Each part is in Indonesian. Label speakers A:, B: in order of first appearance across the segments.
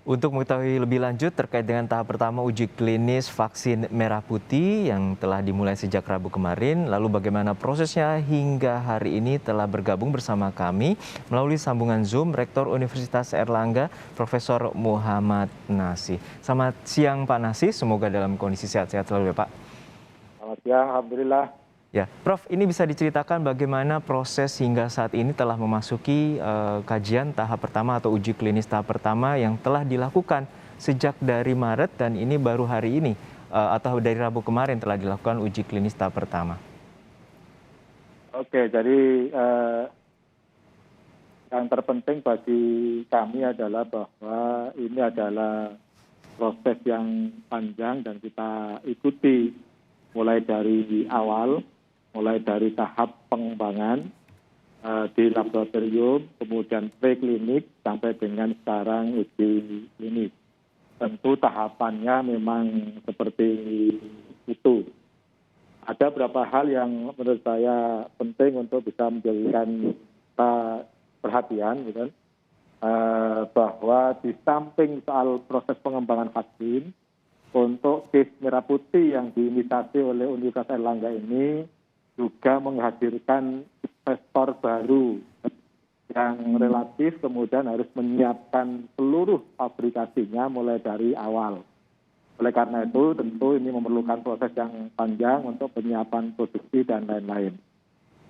A: Untuk mengetahui lebih lanjut terkait dengan tahap pertama uji klinis vaksin merah putih yang telah dimulai sejak Rabu kemarin, lalu bagaimana prosesnya hingga hari ini telah bergabung bersama kami melalui sambungan Zoom Rektor Universitas Airlangga, Profesor Muhammad Nasih. Selamat siang Pak Nasih, semoga dalam kondisi sehat-sehat selalu ya Pak.
B: Selamat siang, alhamdulillah.
A: Ya, Prof, ini bisa diceritakan bagaimana proses hingga saat ini telah memasuki kajian tahap pertama atau uji klinis tahap pertama yang telah dilakukan sejak dari Maret dan ini baru hari ini atau dari Rabu kemarin telah dilakukan uji klinis tahap pertama.
B: Oke, jadi yang terpenting bagi kami adalah bahwa ini adalah proses yang panjang dan kita ikuti mulai dari awal, mulai dari tahap pengembangan di laboratorium, kemudian preklinik sampai dengan sekarang uji klinis. Tentu tahapannya memang seperti itu. Ada beberapa hal yang menurut saya penting untuk bisa menjadikan kita perhatian, gitu kan, bahwa di samping soal proses pengembangan vaksin, untuk case merah putih yang diinisiasi oleh Universitas Airlangga ini juga menghadirkan investor baru yang relatif kemudian harus menyiapkan seluruh aplikasinya mulai dari awal. Oleh karena itu tentu ini memerlukan proses yang panjang untuk penyiapan produksi dan lain-lain.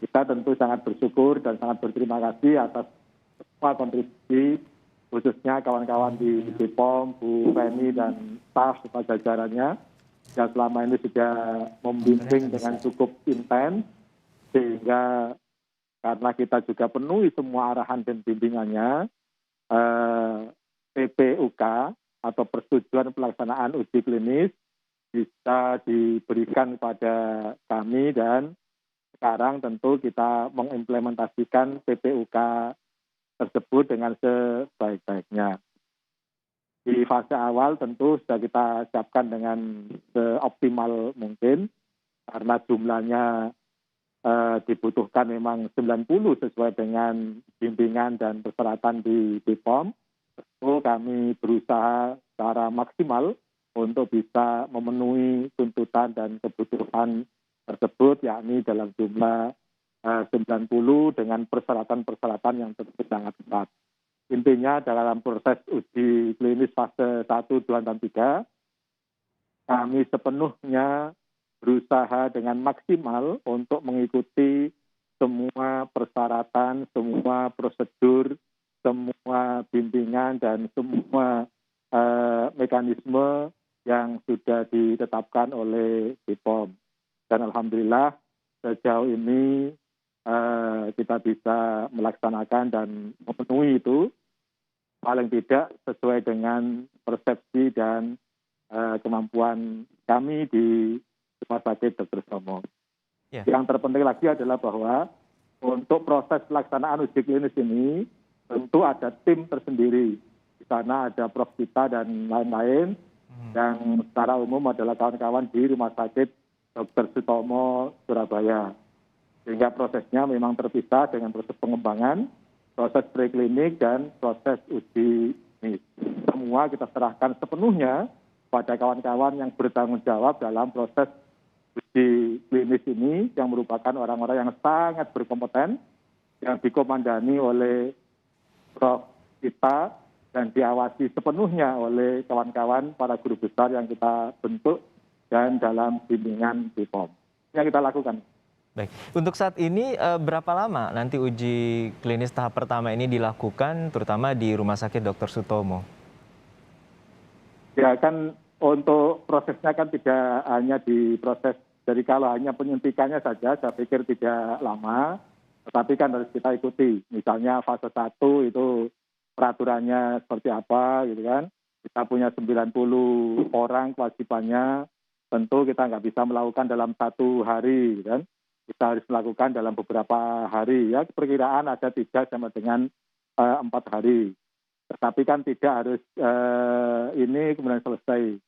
B: Kita tentu sangat bersyukur dan sangat berterima kasih atas semua kontribusi, khususnya kawan-kawan di BPOM, Bu Feni dan staf serta jajarannya yang selama ini sudah membimbing dengan cukup intens, sehingga karena kita juga penuhi semua arahan dan bimbingannya, PPUK atau persetujuan pelaksanaan uji klinis bisa diberikan kepada kami dan sekarang tentu kita mengimplementasikan PPUK tersebut dengan sebaik-baiknya. Di fase awal tentu sudah kita siapkan dengan seoptimal mungkin karena jumlahnya dibutuhkan memang 90 sesuai dengan bimbingan dan persyaratan di BPOM. Tentu kami berusaha secara maksimal untuk bisa memenuhi tuntutan dan kebutuhan tersebut, yakni dalam jumlah 90 dengan persyaratan-persyaratan yang tentu sangat ketat. Intinya dalam proses uji klinis fase 1, 2, dan 3, kami sepenuhnya berusaha dengan maksimal untuk mengikuti semua persyaratan, semua prosedur, semua bimbingan, dan semua mekanisme yang sudah ditetapkan oleh BPOM. Dan alhamdulillah sejauh ini kita bisa melaksanakan dan memenuhi itu paling tidak sesuai dengan persepsi dan kemampuan kami di Rumah Sakit Dr. Sutomo. Yeah. Yang terpenting lagi adalah bahwa untuk proses pelaksanaan uji klinis ini tentu ada tim tersendiri. Di sana ada Prof. Kita dan lain-lain yang secara umum adalah kawan-kawan di Rumah Sakit Dr. Sutomo Surabaya. Sehingga prosesnya memang terpisah dengan proses pengembangan, proses preklinik, dan proses uji klinis. Semua kita serahkan sepenuhnya pada kawan-kawan yang bertanggung jawab dalam proses uji klinis ini, yang merupakan orang-orang yang sangat berkompeten, yang dikomandani oleh Prof. Kita dan diawasi sepenuhnya oleh kawan-kawan para guru besar yang kita bentuk dan dalam bimbingan BPOM. Yang kita lakukan.
A: Baik, untuk saat ini berapa lama nanti uji klinis tahap pertama ini dilakukan, terutama di Rumah Sakit Dr. Sutomo?
B: Ya kan untuk prosesnya kan tidak hanya diproses, jadi kalau hanya penyuntikannya saja saya pikir tidak lama, tetapi kan harus kita ikuti. Misalnya fase 1 itu peraturannya seperti apa gitu kan. Kita punya 90 orang kewajibannya, tentu kita nggak bisa melakukan dalam 1 hari gitu kan. Kita harus melakukan dalam beberapa hari, ya perkiraan ada 3 sampai dengan 4 hari. Tetapi kan tidak harus ini kemudian selesai.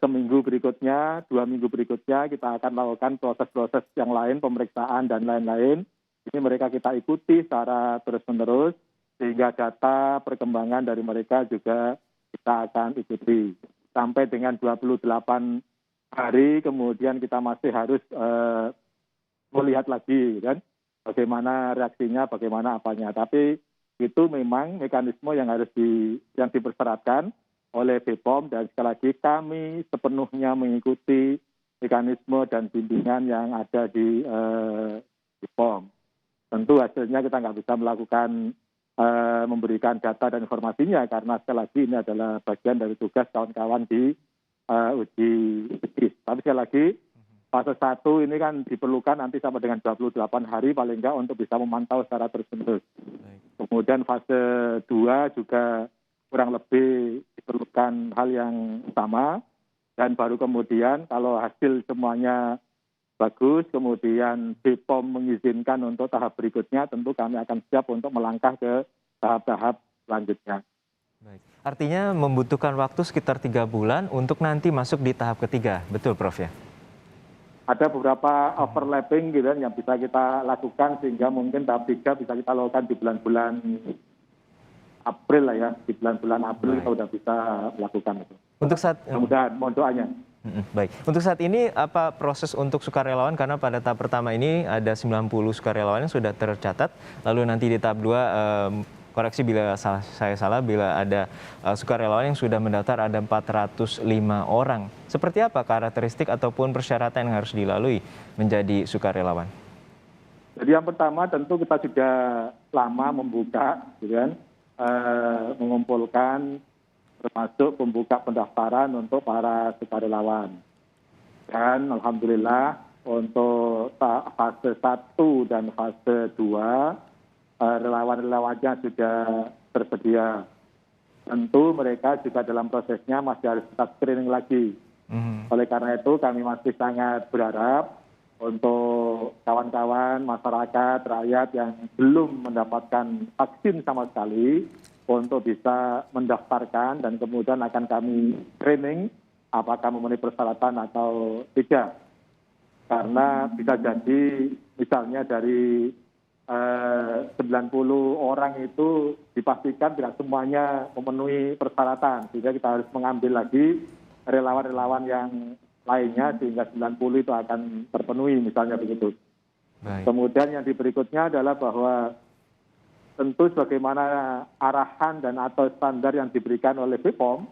B: Seminggu berikutnya, 2 minggu berikutnya kita akan melakukan proses-proses yang lain, pemeriksaan dan lain-lain. Ini mereka kita ikuti secara terus-menerus sehingga data perkembangan dari mereka juga kita akan ikuti. Sampai dengan 28 hari kemudian kita masih harus melihat lagi kan bagaimana reaksinya, bagaimana apanya. Tapi itu memang mekanisme yang yang dipersyaratkan oleh BPOM, dan sekali lagi kami sepenuhnya mengikuti mekanisme dan bimbingan yang ada di BPOM. Tentu hasilnya kita nggak bisa melakukan memberikan data dan informasinya karena sekali lagi ini adalah bagian dari tugas kawan-kawan di uji klinis. Tapi sekali lagi fase 1 ini kan diperlukan nanti sampai dengan 28 hari paling enggak untuk bisa memantau secara terus-menerus. Kemudian fase 2 juga kurang lebih diperlukan hal yang sama, dan baru kemudian kalau hasil semuanya bagus, kemudian BPOM mengizinkan untuk tahap berikutnya, tentu kami akan siap untuk melangkah ke tahap-tahap selanjutnya.
A: Baik. Artinya membutuhkan waktu sekitar 3 bulan untuk nanti masuk di tahap ketiga, betul Prof ya?
B: Ada beberapa overlapping gitu kan yang bisa kita lakukan sehingga mungkin tahap 3 bisa kita lakukan di bulan-bulan April lah ya, di bulan-bulan April kita sudah bisa melakukan itu.
A: Untuk saat
B: mudah-mudahan, mohon doanya.
A: Baik, untuk saat ini apa proses untuk sukarelawan, karena pada tahap pertama ini ada 90 sukarelawan yang sudah tercatat, lalu nanti di tahap 2 koreksi bila saya salah, bila ada sukarelawan yang sudah mendaftar ada 405 orang. Seperti apa karakteristik ataupun persyaratan yang harus dilalui menjadi sukarelawan?
B: Jadi yang pertama tentu kita sudah lama membuka, gitu kan, mengumpulkan termasuk pembuka pendaftaran untuk para sukarelawan. Dan alhamdulillah untuk fase 1 dan fase 2 relawan-relawannya sudah tersedia. Tentu mereka juga dalam prosesnya masih harus kita screening lagi. Oleh karena itu kami masih sangat berharap untuk kawan-kawan masyarakat, rakyat yang belum mendapatkan vaksin sama sekali untuk bisa mendaftarkan, dan kemudian akan kami screening apakah memenuhi persyaratan atau tidak. Karena bisa jadi misalnya dari 90 orang itu dipastikan tidak semuanya memenuhi persyaratan, sehingga kita harus mengambil lagi relawan-relawan yang lainnya sehingga 90 itu akan terpenuhi misalnya begitu.
A: Baik.
B: Kemudian yang berikutnya adalah bahwa tentu sebagaimana arahan dan atau standar yang diberikan oleh BPOM,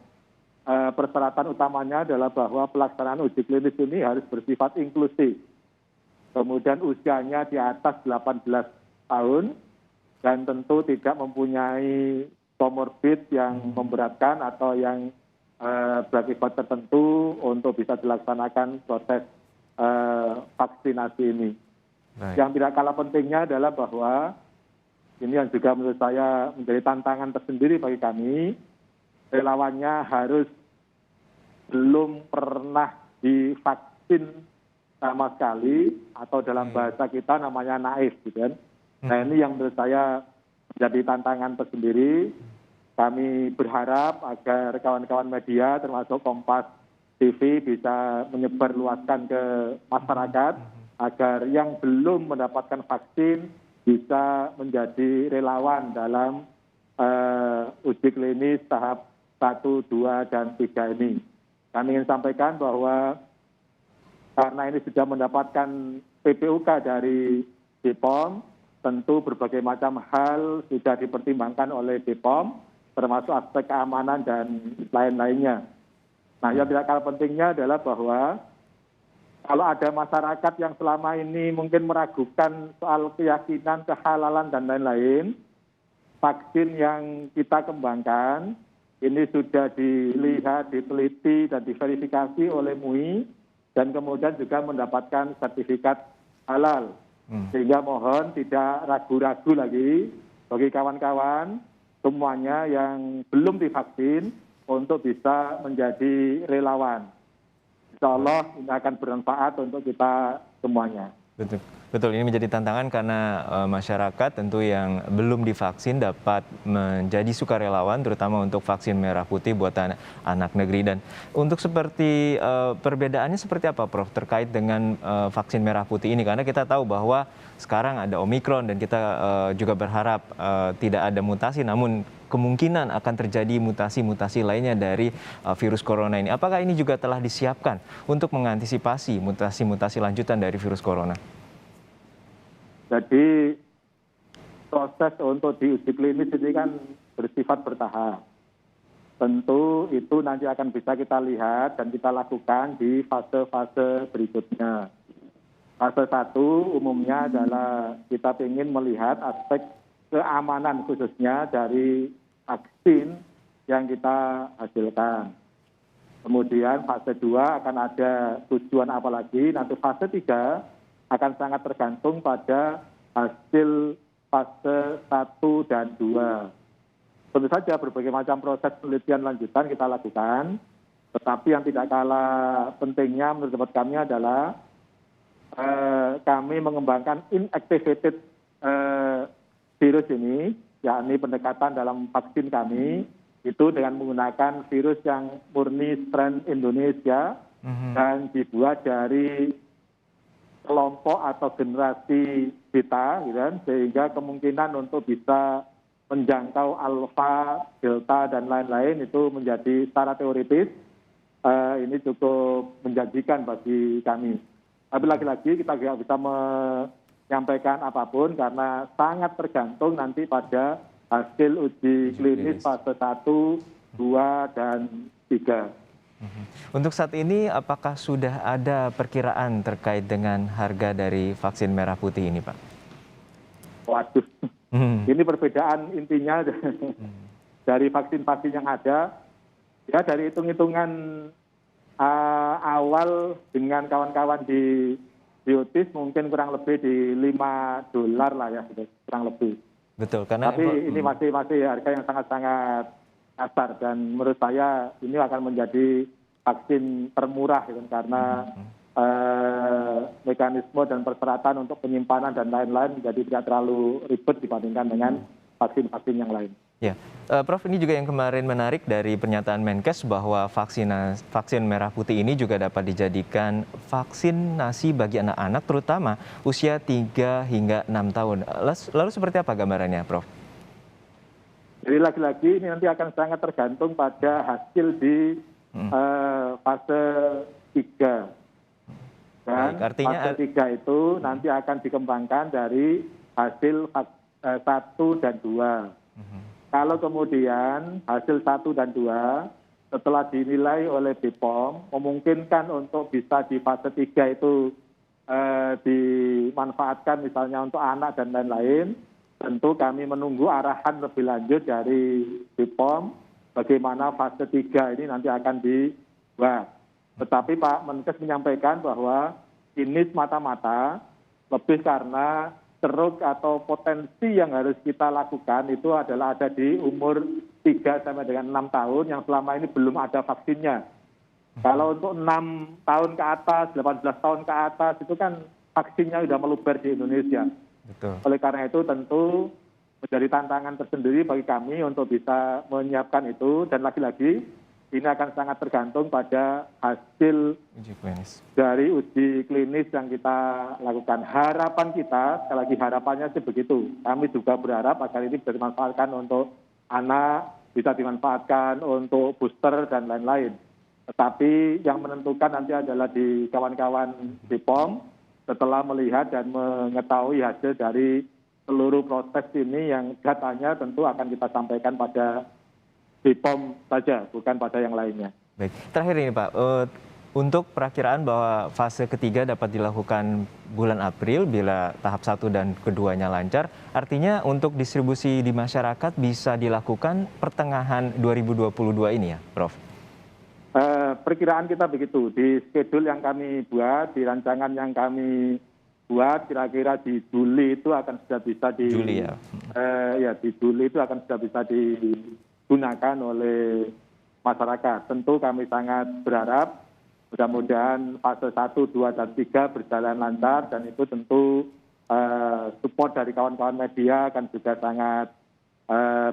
B: persyaratan utamanya adalah bahwa pelaksanaan uji klinis ini harus bersifat inklusif. Kemudian usianya di atas 18 tahun dan tentu tidak mempunyai komorbid yang memberatkan atau yang berakibat tertentu untuk bisa dilaksanakan proses vaksinasi ini.
A: Baik.
B: Yang tidak kalah pentingnya adalah bahwa ini yang juga menurut saya menjadi tantangan tersendiri bagi kami, relawannya harus belum pernah divaksin sama sekali, atau dalam bahasa kita namanya naif, gitu kan. Nah ini yang menurut saya menjadi tantangan tersendiri. Kami berharap agar kawan-kawan media termasuk Kompas TV bisa menyebarluaskan ke masyarakat agar yang belum mendapatkan vaksin bisa menjadi relawan dalam uji klinis tahap 1, 2, dan 3 ini. Kami ingin sampaikan bahwa karena ini sudah mendapatkan PPUK dari BPOM, tentu berbagai macam hal sudah dipertimbangkan oleh BPOM, termasuk aspek keamanan dan lain-lainnya. Nah, yang tidak kalah pentingnya adalah bahwa kalau ada masyarakat yang selama ini mungkin meragukan soal keyakinan, kehalalan, dan lain-lain, vaksin yang kita kembangkan ini sudah dilihat, diteliti, dan diverifikasi oleh MUI, dan kemudian juga mendapatkan sertifikat halal. Sehingga mohon tidak ragu-ragu lagi bagi kawan-kawan semuanya yang belum divaksin untuk bisa menjadi relawan. Insya Allah ini akan bermanfaat untuk kita semuanya.
A: Betul. Betul, ini menjadi tantangan karena masyarakat tentu yang belum divaksin dapat menjadi sukarelawan, terutama untuk vaksin merah putih buatan anak negeri. Dan untuk seperti perbedaannya seperti apa, Prof, terkait dengan vaksin merah putih ini? Karena kita tahu bahwa sekarang ada Omikron dan kita juga berharap tidak ada mutasi, namun kemungkinan akan terjadi mutasi-mutasi lainnya dari virus corona ini. Apakah ini juga telah disiapkan untuk mengantisipasi mutasi-mutasi lanjutan dari virus corona?
B: Jadi proses untuk diuji klinis ini kan bersifat bertahap. Tentu itu nanti akan bisa kita lihat dan kita lakukan di fase-fase berikutnya. Fase 1 umumnya adalah kita ingin melihat aspek keamanan khususnya dari vaksin yang kita hasilkan. Kemudian fase 2 akan ada tujuan apa lagi, nanti fase 3 akan sangat tergantung pada hasil fase 1 dan 2. Tentu saja berbagai macam proses penelitian lanjutan kita lakukan, tetapi yang tidak kalah pentingnya menurut hemat kami adalah kami mengembangkan inactivated virus ini, yakni pendekatan dalam vaksin kami, itu dengan menggunakan virus yang murni strain Indonesia dan dibuat dari kelompok atau generasi beta, gitu kan, sehingga kemungkinan untuk bisa menjangkau alfa, delta, dan lain-lain itu menjadi secara teoritis ini cukup menjanjikan bagi kami. Tapi lagi-lagi kita tidak bisa menyampaikan apapun karena sangat tergantung nanti pada hasil uji klinis fase 1, 2, dan 3.
A: Untuk saat ini, apakah sudah ada perkiraan terkait dengan harga dari vaksin merah putih ini, Pak?
B: Waduh, ini perbedaan intinya dari vaksin-vaksin yang ada. Ya, dari hitung-hitungan awal dengan kawan-kawan di Biotis mungkin kurang lebih di $5 lah ya, kurang lebih.
A: Betul, karena
B: tapi ini masih harga yang sangat-sangat kasar dan menurut saya ini akan menjadi vaksin termurah gitu, karena mekanisme dan persyaratan untuk penyimpanan dan lain-lain menjadi tidak terlalu ribet dibandingkan dengan vaksin-vaksin yang lain.
A: Ya, Prof, ini juga yang kemarin menarik dari pernyataan Menkes bahwa vaksin merah putih ini juga dapat dijadikan vaksinasi bagi anak-anak terutama usia 3 hingga 6 tahun. Lalu seperti apa gambarannya, Prof?
B: Jadi lagi-lagi ini nanti akan sangat tergantung pada hasil di fase 3. Dan
A: baik, artinya
B: fase 3 itu nanti akan dikembangkan dari hasil 1 dan 2. Kalau kemudian hasil 1 dan 2 setelah dinilai oleh BPOM memungkinkan untuk bisa di fase 3 itu dimanfaatkan misalnya untuk anak dan lain-lain, tentu kami menunggu arahan lebih lanjut dari BPOM bagaimana fase 3 ini nanti akan dibuat. Tetapi Pak Menkes menyampaikan bahwa ini semata-mata lebih karena ceruk atau potensi yang harus kita lakukan itu adalah ada di umur 3 sampai dengan 6 tahun yang selama ini belum ada vaksinnya. Kalau untuk 6 tahun ke atas, 18 tahun ke atas itu kan vaksinnya sudah meluber di Indonesia.
A: Betul.
B: Oleh karena itu tentu menjadi tantangan tersendiri bagi kami untuk bisa menyiapkan itu, dan lagi-lagi ini akan sangat tergantung pada hasil
A: uji klinis
B: dari uji klinis yang kita lakukan. Harapan kita, sekali lagi harapannya sih begitu. Kami juga berharap agar ini bisa dimanfaatkan untuk anak, bisa dimanfaatkan untuk booster dan lain-lain. Tetapi yang menentukan nanti adalah di kawan-kawan BPOM setelah melihat dan mengetahui hasil dari seluruh proses ini yang datanya tentu akan kita sampaikan pada BPOM saja, bukan pada yang lainnya.
A: Baik, terakhir ini Pak, untuk perakiraan bahwa fase ketiga dapat dilakukan bulan April bila tahap 1 dan keduanya lancar, artinya untuk distribusi di masyarakat bisa dilakukan pertengahan 2022 ini ya, Prof?
B: Perkiraan kita begitu, di schedule yang kami buat, di rancangan yang kami buat, kira-kira di Juli itu akan sudah bisa di
A: Juli ya?
B: Di Juli itu akan sudah bisa digunakan oleh masyarakat. Tentu kami sangat berharap mudah-mudahan fase 1, 2, dan 3 berjalan lancar dan itu tentu support dari kawan-kawan media kan juga sangat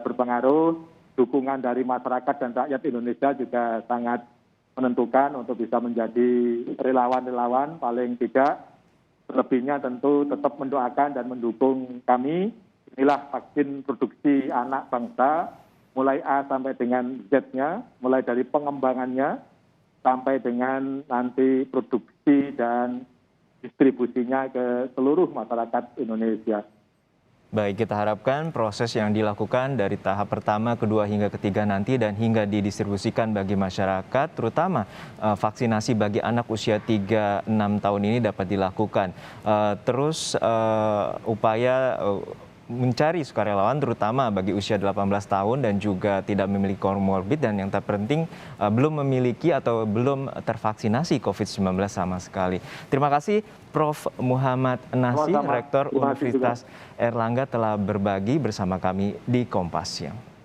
B: berpengaruh. Dukungan dari masyarakat dan rakyat Indonesia juga sangat menentukan untuk bisa menjadi relawan-relawan. Paling tidak, selebihnya tentu tetap mendoakan dan mendukung kami. Inilah vaksin produksi anak bangsa, mulai A sampai dengan Z-nya, mulai dari pengembangannya sampai dengan nanti produksi dan distribusinya ke seluruh masyarakat Indonesia.
A: Baik, kita harapkan proses yang dilakukan dari tahap pertama, kedua, hingga ketiga nanti dan hingga didistribusikan bagi masyarakat, terutama vaksinasi bagi anak usia 3-6 tahun ini dapat dilakukan. Terus upaya mencari sukarelawan terutama bagi usia 18 tahun dan juga tidak memiliki komorbid dan yang terpenting belum memiliki atau belum tervaksinasi COVID-19 sama sekali. Terima kasih Prof. Muhammad Nasi, Rektor Universitas Airlangga telah berbagi bersama kami di Kompas Siang.